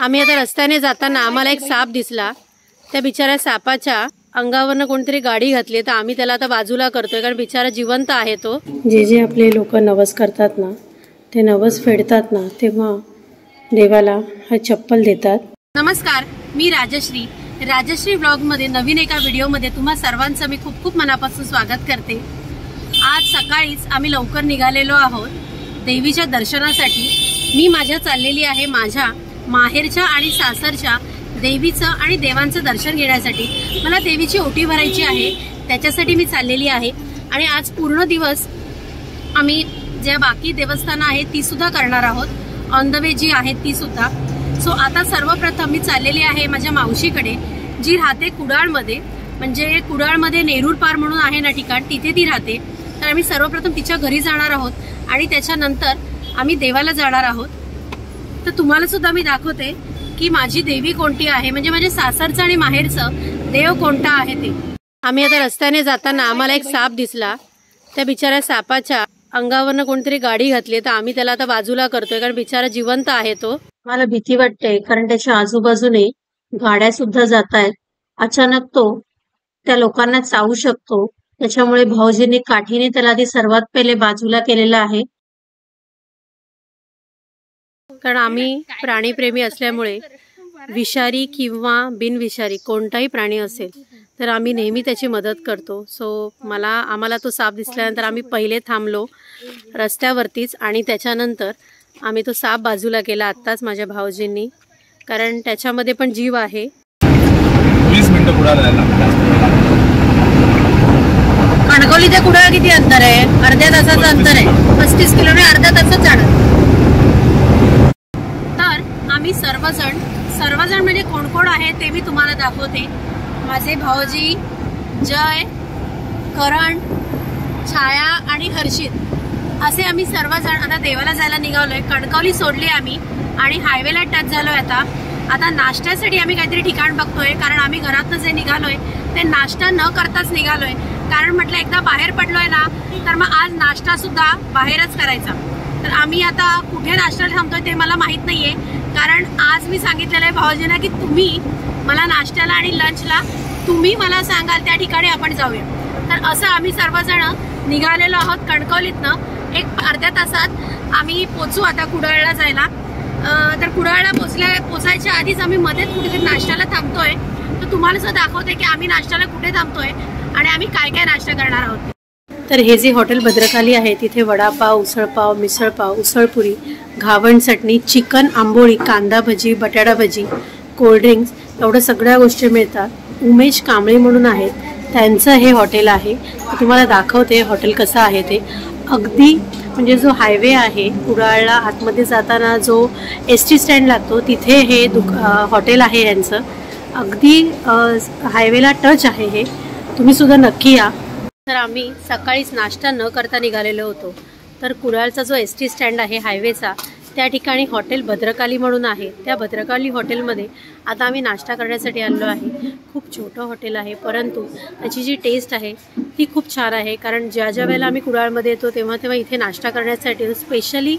आम्ही आता रस्त्याने जाताना आम्हाला एक साप दिसला। त्या बिचाऱ्या सापाच्या अंगावरनं कोणतरी गाडी घातली, तर आम्ही त्याला आता बाजूला करतोय कारण बिचारा जिवंत आहे तो। जे आपले लोक नवस करतात ना, ते नवस फेडतात ना, तेव्हा देवाला हा चप्पल देतात। नमस्कार, मी राजश्री ब्लॉग मध्ये नवीन एका व्हिडिओ मध्ये तुम्हा सर्वांचं मी खूप खूप मनापासून स्वागत करते। आज सकाळीच आम्ही लवकर निघालेलो आहोत देवीच्या दर्शनासाठी। मी माझ्या चाललेली आहे माझ्या माहेरच्या आणि सासरच्या देवीचं आणि देवांचं दर्शन घेण्यासाठी। मला देवीची ओटी भरायची आहे, त्याच्यासाठी मी चाललेली आहे। आणि आज पूर्ण दिवस आम्ही ज्या बाकी देवस्थानं आहेत ती सुद्धा करणार आहोत, ऑन द वे जी आहेत ती सुद्धा। सो आता सर्वप्रथम मी चाललेली आहे माझ्या मावशीकडे, जी राहते कुडाळमध्ये, म्हणजे कुडाळमध्ये नेरूर पार म्हणून आहे ना ठिकाण, तिथे ती राहते। तर आम्ही सर्वप्रथम तिच्या घरी जाणार आहोत आणि त्याच्यानंतर आम्ही देवाला जाणार आहोत। तर तुम्हाला सुद्धा मी दाखवते की माझी देवी कोणती आहे, म्हणजे माझ्या सासरचं आणि माहेरचं देव कोणता आहे ते। आम्ही आता रस्त्याने जाताना आम्हाला एक साप दिसला। त्या बिचाऱ्या सापाच्या अंगावरनं कोणतरी गाडी घातली, तर आम्ही त्याला आता बाजूला करतोय कारण बिचारा जिवंत आहे तो। मला भीती वाटते कारण त्याच्या आजूबाजूने गाड्या सुद्धा जात आहेत। अचानक तो त्या लोकांना चावू शकतो, त्याच्यामुळे भाऊजींनी काठीने त्याला आधी सर्वात पहिले बाजूला केलेला आहे। कारण आम्ही प्राणीप्रेमी असल्यामुळे विषारी किंवा बिनविषारी कोणताही प्राणी असेल तर आम्ही नेहमी त्याची मदत करतो। सो आम्हाला तो साप दिसल्यानंतर आम्ही पहिले थांबलो रस्त्यावरतीच आणि त्याच्यानंतर आम्ही तो साप बाजूला केला आत्ताच माझ्या भाऊजींनी, कारण त्याच्यामध्ये पण जीव आहे। 20 मिनिटं कुडाळ जायला कणकवली ते कुडाळ किती अंतर आहे? अर्ध्या तासाचं अंतर आहे, 35 किलोमीटर अर्ध्या तासात जाणार। तर आम्ही सर्वजण म्हणजे कोण कोण आहे ते मी तुम्हाला दाखवते। माझे भाऊजी जय, करण, छाया आणि हर्षित असे आम्ही सर्वजण आता देवाला जायला निघालोय। कणकवली सोडली आम्ही आणि हायवेला टच झालोय। आता नाश्त्यासाठी आम्ही काहीतरी ठिकाण बघतोय, कारण आम्ही घरातनं जे निघालोय ते नाश्ता न करताच निघालोय, कारण म्हटलं एकदा बाहेर पडलोय ना तर मग आज नाश्ता सुद्धा बाहेरच करायचा। तर आम्ही आता कुठे नाश्त्याला थांबतोय ते मला माहित नाहीये, कारण आज मी सांगितलेलं आहे भाऊजींना की तुम्ही मला नाश्त्याला आणि लंचला तुम्ही मला सांगाल त्या ठिकाणी आपण जाऊया। तर असं आम्ही सर्वजण निघालेलो आहोत कणकवलीतनं। एक अर्ध्या तासात आम्ही पोचू आता कुडाळला जायला। तर कुडाळला पोचायच्या आधीच आम्ही मध्येच कुठेतरी नाश्त्याला थांबतोय। तर तुम्हाला सुद्धा दाखवते की आम्ही नाश्त्याला कुठे थांबतोय आणि आम्ही काय काय नाश्ता करणार आहोत। तर हे जे हॉटेल भद्रकाली आहे तिथे वडापाव, उसळपाव, मिसळपाव, उसळपुरी, घावण चटणी, चिकन आंबोळी, कांदा भजी, बटाटा भजी, कोल्ड्रिंक्स एवढ्या सगळ्या गोष्टी मिळतात। उमेश कांबळे म्हणून आहेत, त्यांचं हे हॉटेल आहे। तुम्हाला दाखवते हॉटेल कसं आहे ते। अगदी म्हणजे जो हायवे आहे कुडाळला आतमध्ये जाताना जो ST स्टँड लागतो तिथे हे हॉटेल आहे यांचं। अगदी हायवेला टच आहे हे, तुम्ही सुद्धा नक्की या। तर आम्ही सकाळीच नाश्ता न करता निघालेलो होतो। तर कुडाळचा जो ST स्टँड आहे हायवेचा, त्या ठिकाणी हॉटेल भद्रकाली म्हणून आहे। त्या भद्रकाली हॉटेलमध्ये आता आम्ही नाश्ता करण्यासाठी आलो आहे। खूप छोटं हॉटेल आहे, परंतु त्याची जी टेस्ट आहे ती खूप छान आहे, कारण ज्या वेळेला आम्ही कुडाळमध्ये येतो तेव्हा इथे नाश्ता करण्यासाठी स्पेशली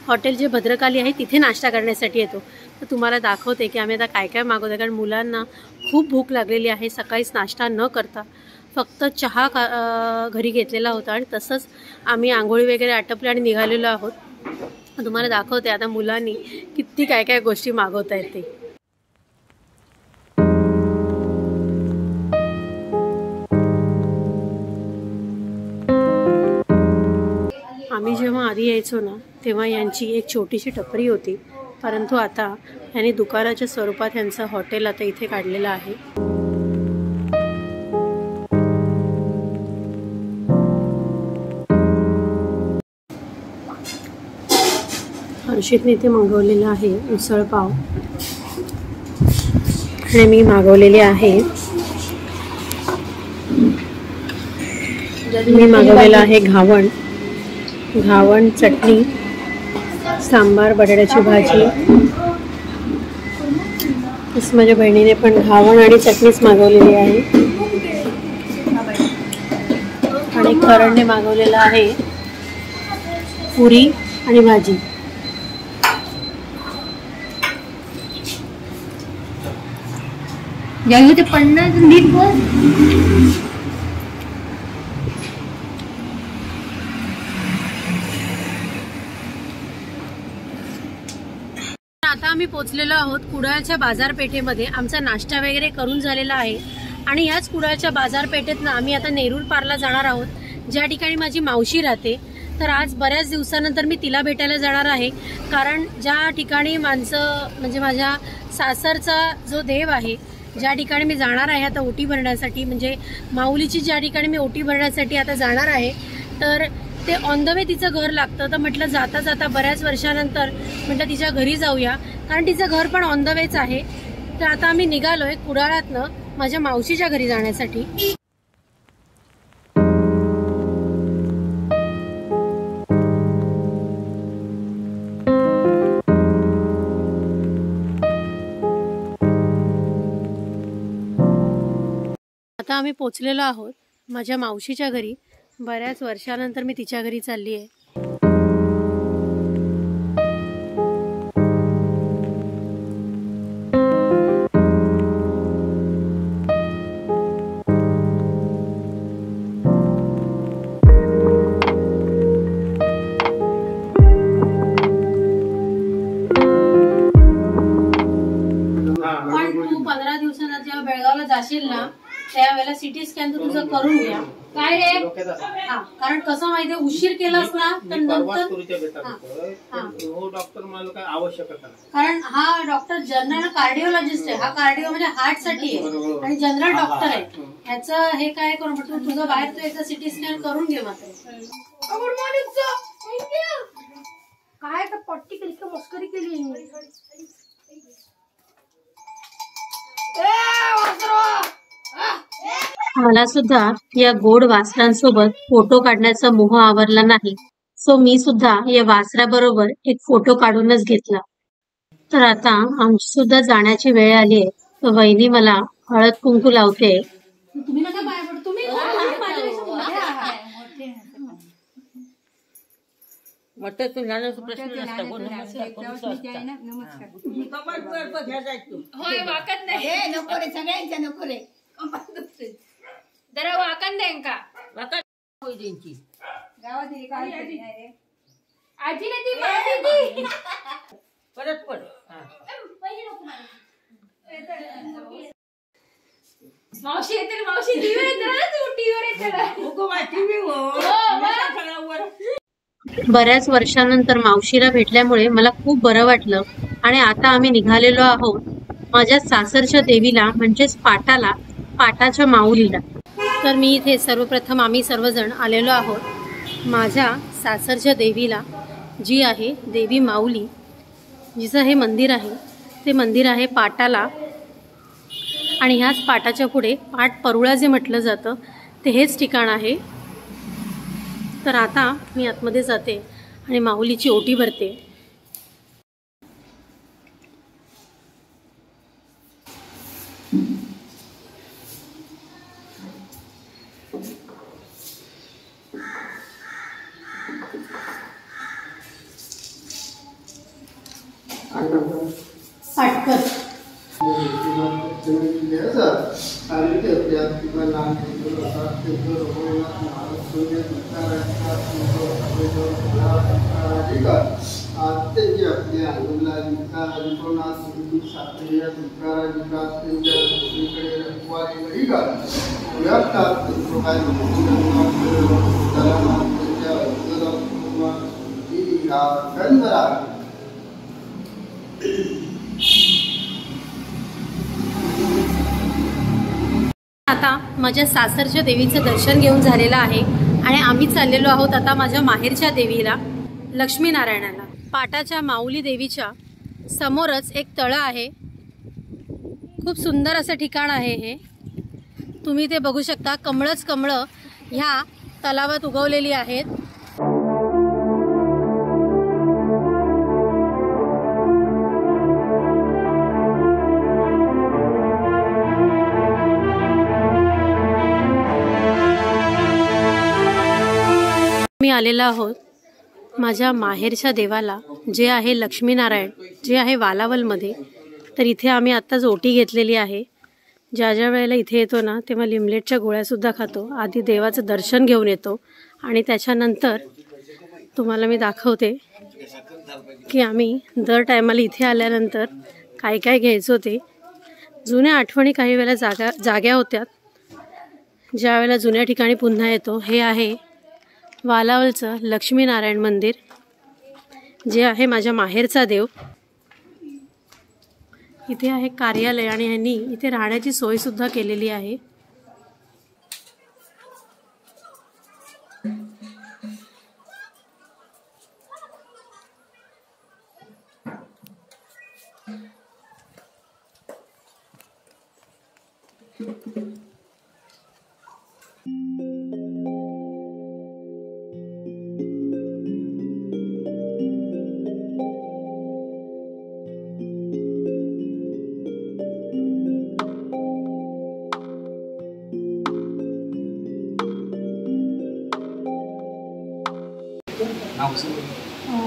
हॉटेल जे भद्रकाली आहे तिथे नाश्ता करण्यासाठी येतो। तर तुम्हाला दाखवते की आम्ही आता काय काय मागवतो, कारण मुलांना खूप भूक लागलेली आहे। सकाळीच नाश्ता न करता फक्त चहा घरी घेतलेला होता आणि तसंच आम्ही आंघोळी वगैरे आटपले आणि निघालेलो आहोत। तुम्हाला दाखवते आता मुलांनी किती काय काय गोष्टी मागवत आहेत ते। आम्ही जेव्हा आधी यायचो ना तेव्हा यांची एक छोटीशी टपरी होती, परंतु आता यांनी दुकानाच्या स्वरूपात यांचं हॉटेल आता इथे काढलेलं आहे। हर्षितने इथे मागवलेलं आहे उसळपाव आणि मी मागवलेली आहे घावण चटणी, सांबार, बटाट्याची भाजी। तसं माझ्या बहिणीने पण घावण आणि चटणीच मागवलेली आहे आणि करणने मागवलेलं आहे पुरी आणि भाजी। ज्यावेळी ते पन्नास नीट बस. आता आम्ही पोहोचलेलो आहोत कुडाळच्या बाजारपेठेमध्ये. आमचा नाश्ता वगैरे करून झालेला आहे आणि याच कुडाळच्या बाजारपेठेतनं आम्ही आता नेरूळ पारला जाणार आहोत, ज्या ठिकाणी माझी मावशी राहते. तर आज बऱ्याच दिवसानंतर मी तिला भेटायला जाणार आहे, कारण ज्या ठिकाणी माणसं म्हणजे माझ्या सासरचा जो देव आहे, ज्या ठिकाणी मी जाणार आहे आता ओटी भरण्यासाठी, म्हणजे माऊलीची ज्या ठिकाणी मी ओटी भरण्यासाठी आता जाणार आहे, तर ते ऑन द वे तिचं घर लागतं. तर म्हटलं जाता जाता बऱ्याच वर्षानंतर म्हटलं तिच्या घरी जाऊया, कारण तिचं घर पण ऑन द वेच आहे. तर आता आम्ही निघालोय कुडाळातनं माझ्या मावशीच्या घरी जाण्यासाठी. आता आम्ही पोचलेलो आहोत माझ्या मावशीच्या घरी. बऱ्याच वर्षानंतर मी तिच्या घरी चालली आहे. पण तू 15 दिवसांना जेव्हा बेळगावला जाशील ना, त्यावेळेला सिटी स्कॅन तर तुझं करून घ्या. काय रे? हा, कारण कसं माहितीये, उशीर केलास ना तर नंतर डॉक्टर मला काय आवश्यकता नाही, कारण हा डॉक्टर जनरल कार्डिओलॉजिस्ट आहे. हा कार्डिओ म्हणजे हार्ट साठी आहे आणि जनरल डॉक्टर आहे. ह्याचं हे काय करून म्हटलं, तुझं बाहेर तू एकदा सिटी स्कॅन करून घे मात्र. गुड मॉर्निंग काय तर पट्टी केली का मस्करी केली. मला सुद्धा या गोड वासरांसोबत फोटो काढण्याचा मोह आवरला नाही, सो मी सुद्धा या वासराबरोबर एक फोटो काढूनच घेतला. तर आता आमची सुद्धा जाण्याची वेळ आली आहे. तर वहिनी मला हळद कुंकू लावते. तुम्ही नका पाया पडू, तुम्ही जरा वाकण देन का आजी ती परत पड मावशी येते. मावशी टीव्ही येते ना, तू टीव्हीवर येते. बऱ्याच वर्षानंतर मावशीला भेटल्यामुळे मला खूप बरं वाटलं आणि आता आम्ही निघालेलो आहोत माझ्या सासरच्या देवीला, म्हणजेच पाटाला, पाटाच्या माऊलीला. तर मी इथे सर्वप्रथम आम्ही सर्वजण आलेलो आहोत माझ्या सासरच्या देवीला, जी आहे देवी माऊली, जिचं हे मंदिर आहे. ते मंदिर आहे पाटाला आणि ह्याच पाटाच्या पुढे पाट परुळा जे म्हटलं जातं ते हेच ठिकाण आहे. तर आता मी आतमध्ये जाते आणि माऊलीची ओटी भरते. पाटकर आता माझ्या सासरच्या देवीचं दर्शन घेऊन झालेलं आहे आणि आम्ही चाललेलो आहोत आता माझ्या माहेरच्या देवीला, लक्ष्मीनारायणाला. पाटाच्या माऊली देवीच्या समोरच एक तळं आहे. खूप सुंदर असं ठिकाण आहे हे. तुम्ही ते बघू शकता. कमळच कमळं ह्या तलावात उगवलेली आहेत. मी आलेलो आहोत माझ्या माहेरच्या देवाला, जे आहे लक्ष्मीनारायण, जे आहे वालावलमध्ये. तर इथे आम्ही आत्ताच ओटी घेतलेली आहे. ज्या ज्या वेळेला इथे येतो ना तेव्हा लिमलेटच्या गोळ्यासुद्धा खातो. आधी देवाचं दर्शन घेऊन येतो आणि त्याच्यानंतर तुम्हाला मी दाखवते की आम्ही दर टायमाला इथे आल्यानंतर काय काय घ्यायचो ते. जुन्या आठवणी काही वेळेला जाग्या होत्या ज्या वेळेला जुन्या ठिकाणी पुन्हा येतो. हे आहे वालावलचं लक्ष्मीनारायण मंदिर, जे आहे माझ्या माहेरचा देव. इथे आहे कार्यालय आणि ह्यांनी इथे राहण्याची सोयसुद्धा केलेली आहे.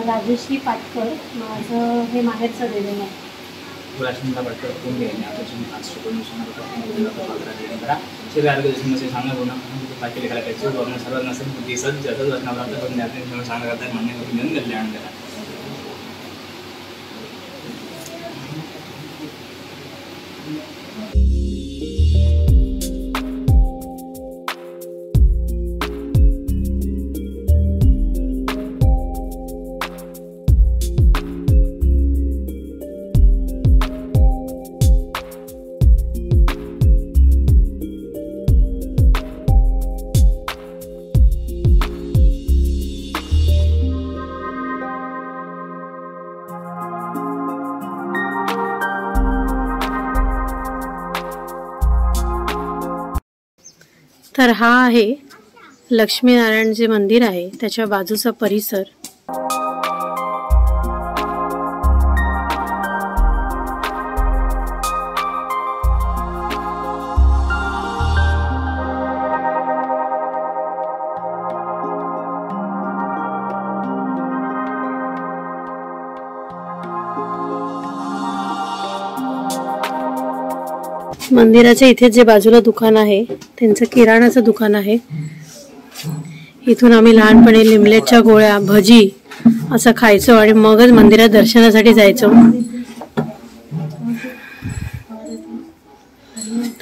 राजेश्री पाटकर, माझं हे माहेरचं देव आहे. राष्ट्रपती पाटकर कोण घ्यायला आज शरीर आरोग्य समस्या सांगणार होणार पाठी लिखायला पाहिजे सर्वात नसेल बुद्धी सज्ज प्राप्त करून आपण सांगणार करतात मान्य करून घेऊन कल्याण करा. तर हा आहे लक्ष्मीनारायण जे मंदिर आहे त्याच्या बाजूचा परिसर. मंदिराच्या इथे जे बाजूला दुकान आहे त्यांचं किराणाचं दुकान आहे. इथून आम्ही लहानपणी लिमलेटच्या गोळ्या, भजी असं खायचो आणि मगच मंदिरात दर्शनासाठी जायचो.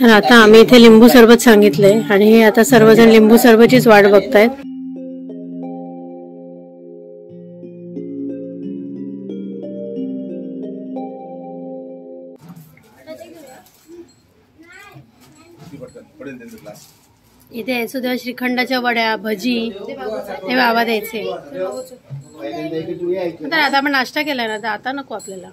तर आता आम्ही इथे लिंबू सरबत सांगितलंय आणि हे आता सर्वजण लिंबू सरबतचीच वाट बघतायत. इथे यायचो तेव्हा श्रीखंडाच्या वड्या, भजी हे बाबा द्यायचे. तर आता आपण नाश्ता केलाय ना, तर आता नको आपल्याला.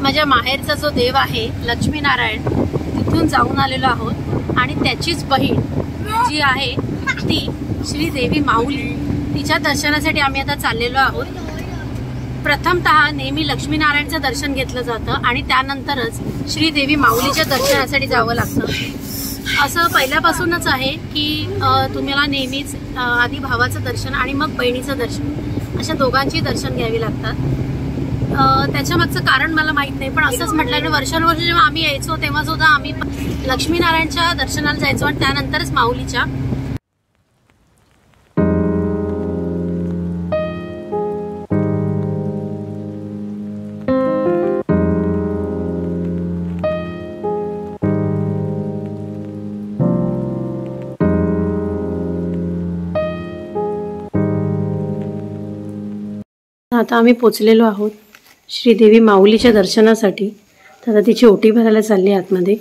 माझ्या माहेरचा जो देव आहे लक्ष्मीनारायण, तिथून जाऊन आलेलो आहोत आणि त्याचीच बहीण जी आहे ती श्रीदेवी माऊली, तिच्या दर्शनासाठी आम्ही आता चाललेलो आहोत. प्रथमतः नेहमी लक्ष्मीनारायणचं दर्शन घेतलं जातं आणि त्यानंतरच श्रीदेवी माऊलीच्या दर्शनासाठी जावं लागतं. असं पहिल्यापासूनच आहे की तुम्हाला नेहमीच आधी भावाचं दर्शन आणि मग बहिणीचं दर्शन अशा दोघांची दर्शन घ्यावी लागतात. त्याच्या मागचं कारण मला माहीत नाही, पण असंच म्हटल्याने वर्षानुवर्ष जेव्हा आम्ही यायचो तेव्हा सुद्धा आम्ही लक्ष्मीनारायणच्या दर्शनाला जायचो आणि त्यानंतरच माऊलीच्या. आता आम्ही पोचलेलो आहोत श्रीदेवी माऊलीच्या दर्शनासाठी. तर आता तिची ओटी भरायला चालली आतमध्ये.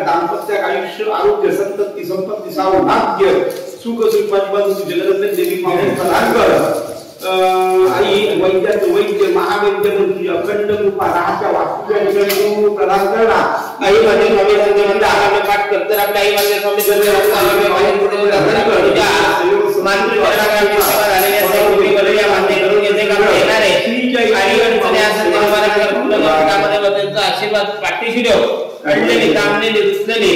दाम्पत्य आयुष्य आरोग्य संतती संपत्ती सावं भाग्य सुख देवी माऊली प्रदान कर. आई वैद्याचं वैद्य महावैद्य मंत्री अखंड रूपा राहाच्या वास्तू प्रदान करणार. आई मध्ये नवे संत आगामी पाठ करते आपल्या आई मध्ये स्वामी आशीर्वाद पाठीशी ठेव. घडलेली कामलेली रुचलेली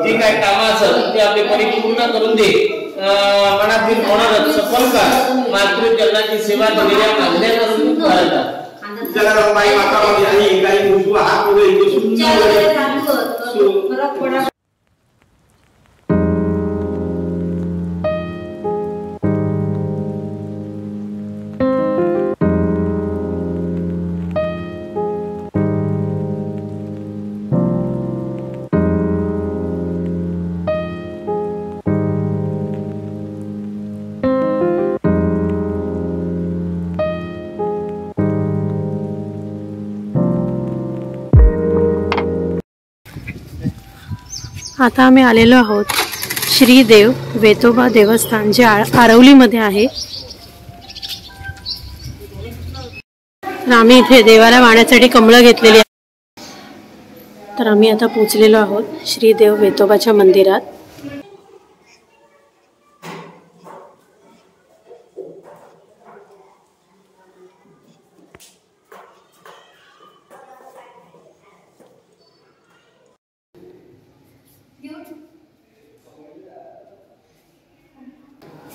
जी काय कामं असत ते आपले परिपूर्ण करून दे. मनातील होणारं सफल कर मातृजनाची सेवा दिलेल्या कल्याणाकडून करतात. जगाला बाई मातामध्ये आणि काही मुलगा हात वगैरे आता आम्ही आलेलो आहोत श्रीदेव वेतोबा देवस्थान जे आरवलीमध्ये आहे. तर आम्ही इथे देवाला वाहण्यासाठी कमळं घेतलेली आहे. तर आम्ही आता पोचलेलो आहोत श्रीदेव वेतोबाच्या मंदिरात.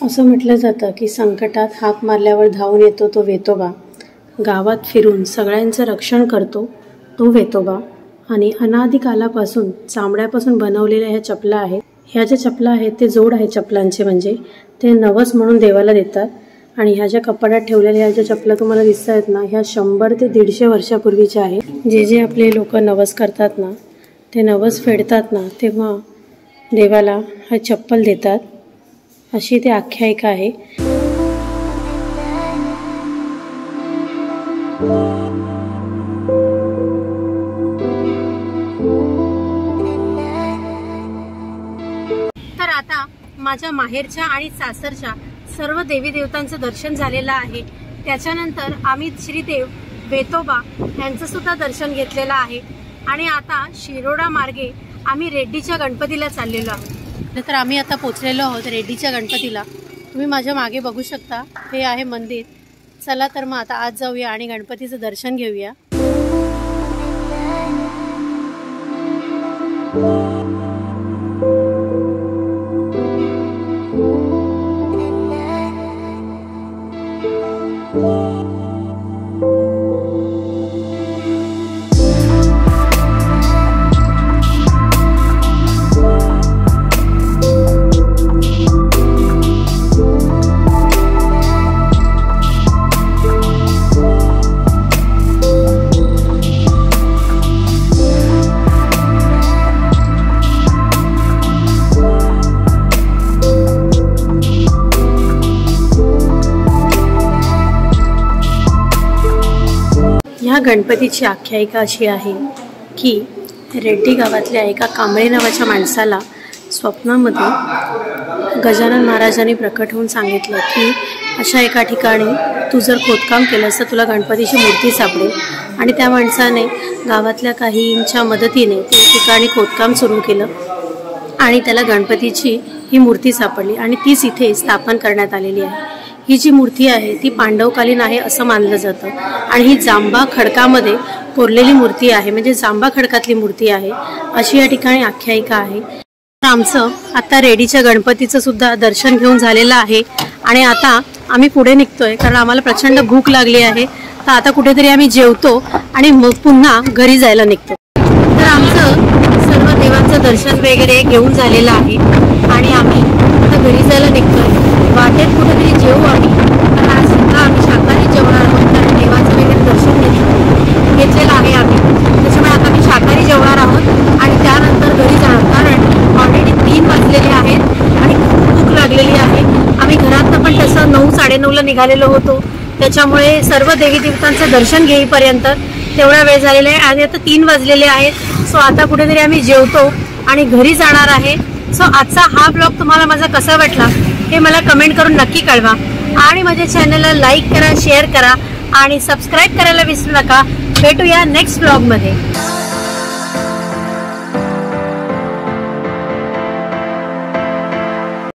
असं म्हटलं जातं की संकटात हाक मारल्यावर धावून येतो तो वेतोबा, गावात फिरून सगळ्यांचं रक्षण करतो तो वेतोबा. आणि अनादी कालापासून चामड्यापासून बनवलेल्या ह्या चपला आहेत. ह्या ज्या चपला आहेत ते जोड आहे चपलांचे, म्हणजे ते नवस म्हणून देवाला देतात. आणि ह्या ज्या कपाटात ठेवलेल्या ह्या ज्या चपला तुम्हाला दिसत आहेत ना, ह्या 100 ते 150 वर्षापूर्वीच्या आहेत. जे आपले लोक नवस करतात ना, ते नवस फेडतात ना, तेव्हा देवाला हा चप्पल देतात, अशी ती आख्यायिका आहे. तर आता माझ्या माहेरच्या आणि सासरच्या सर्व देवी देवतांचं दर्शन झालेलं आहे. त्याच्यानंतर आम्ही श्रीदेव वेतोबा यांचं सुद्धा दर्शन घेतलेलं आहे. आणि आता शिरोडा मार्गे आम्ही रेड्डीच्या गणपतीला चाललेलो आहोत. तर आम्ही आता पोचलेलो आहोत रेड्डीच्या गणपतीला. तुम्ही माझ्या मागे बघू शकता, हे आहे मंदिर. चला तर मग आता आज जाऊया आणि गणपतीचं दर्शन घेऊया. ह्या गणपतीची आख्यायिका अशी आहे की रेड्डी गावातल्या एका कांबळे नावाच्या माणसाला स्वप्नामध्ये गजानन महाराजांनी प्रकट होऊन सांगितलं की अशा एका ठिकाणी तू जर खोदकाम केलंस तर तुला गणपतीची मूर्ती सापडेल. आणि त्या माणसाने गावातल्या काहींच्या मदतीने त्या ठिकाणी खोदकाम सुरू केलं आणि त्याला गणपतीची ही मूर्ती सापडली आणि तीच इथे स्थापन करण्यात आलेली आहे. ही जी मूर्ती आहे ती पांडवकालीन आहे असं मानलं जातं. आणि ही जांबा खडकामध्ये कोरलेली मूर्ती आहे, म्हणजे जांबा खडकातली मूर्ती आहे, अशी या ठिकाणी आख्यायिका आहे. आमचं आता रेड्डीच्या गणपतीचं सुद्धा दर्शन घेऊन झालेलं आहे. आणि आता आम्ही पुढे निघतोय कारण आम्हाला प्रचंड भूक लागली आहे. तर आता कुठेतरी आम्ही जेवतो आणि मग पुन्हा घरी जायला निघतो. तर आमचं सर्व देवांचं दर्शन वगैरे घेऊन झालेलं आहे आणि आम्ही आता घरी जायला निघतोय. वाटेत कुठेतरी जेवू आम्ही, कारण आज सुद्धा आम्ही शाकाहारी जेवणार आहोत कारण देवाचं वगैरे दर्शन घेतलेलं आहे आम्ही. त्याच्यामुळे आता आम्ही शाकाहारी जेवणार आहोत आणि त्यानंतर घरी जाणार, कारण ऑलरेडी 3 वाजलेले आहेत आणि खूप भूक लागलेली आहे. आम्ही घरातनं पण तसं 9, 9:30ला निघालेलो होतो. त्याच्यामुळे सर्व देवी देवतांचं दर्शन घेईपर्यंत तेवढा वेळ झालेला आहे आणि आता 3 वाजलेले आहेत. सो आता कुठेतरी आम्ही जेवतो आणि घरी जाणार आहे. सो आजचा हा ब्लॉग तुम्हाला माझा कसा वाटला हे मला कमेंट करून नक्की कळवा. आणि माझ्या चॅनलला लाईक करा, शेअर करा आणि सबस्क्राईब करायला विसरू नका. भेटूया नेक्स्ट ब्लॉगमध्ये.